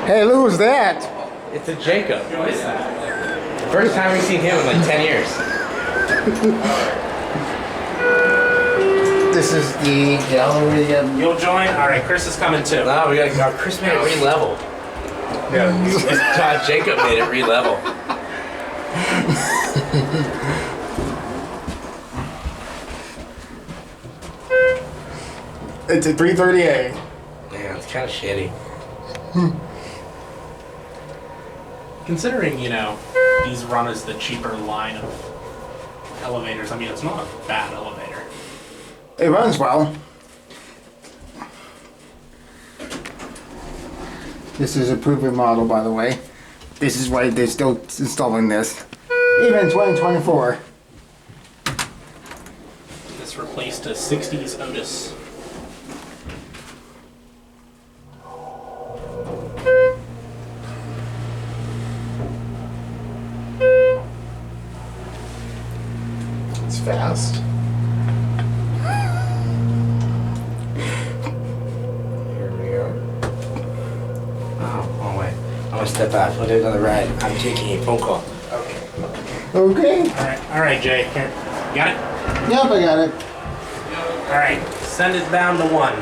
Hey, who's that? It's a Jacob. First time we've seen him in like 10 years. This is the Galleria. You'll join? Alright, Chris is coming too. No, we got Chris made it re-level. Yeah, Jacob made it re-level. It's a 330A. Yeah, it's kind of shitty. Considering, you know, these run as the cheaper line of elevators, I mean, it's not a bad elevator. It runs well. This is a proven model, by the way. This is why they're still installing this. Even in 2024. This replaced a 60s Otis. It's fast. Here we go. Oh wait. I'm gonna step out. I'll do another ride. I'm taking a phone call. Okay. Okay. Alright, Jay. Here. Got it? Yep, I got it. Alright, send it down to 1.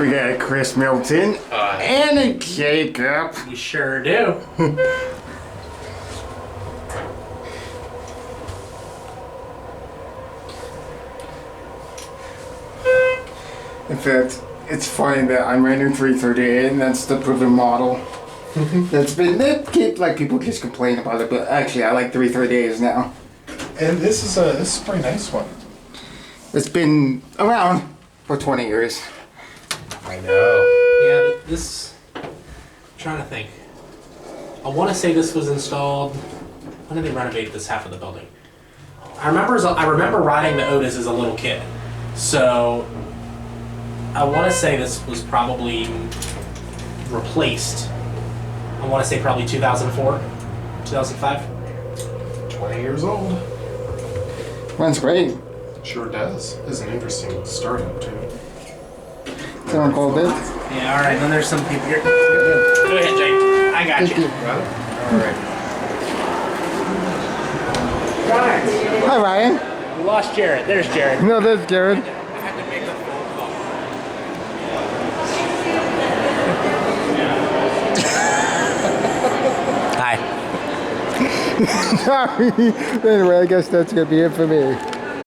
We got a Chris Milton and a Jacob. We sure do. In fact, it's funny that I'm running 330A and that's the proven model. That's been, like people just complain about it, but actually I like 330As now. And this is a pretty nice one. It's been around for 20 years. I know. Yeah, this... I'm trying to think. I want to say this was installed... When did they renovate this half of the building? I remember riding the Otis as a little kid. So... I want to say this was probably replaced. I want to say probably 2004, 2005. 20 years old. Runs great. Sure does. It's an interesting startup too. Someone called it. Yeah, all right. Then there's some people here. Go ahead, Jake. I got Thank you. you. Got it? All right. Hi, Ryan. We lost Jared. There's Jared. No, there's Jared. I had to make a phone call. Hi. Sorry. Anyway, I guess that's going to be it for me.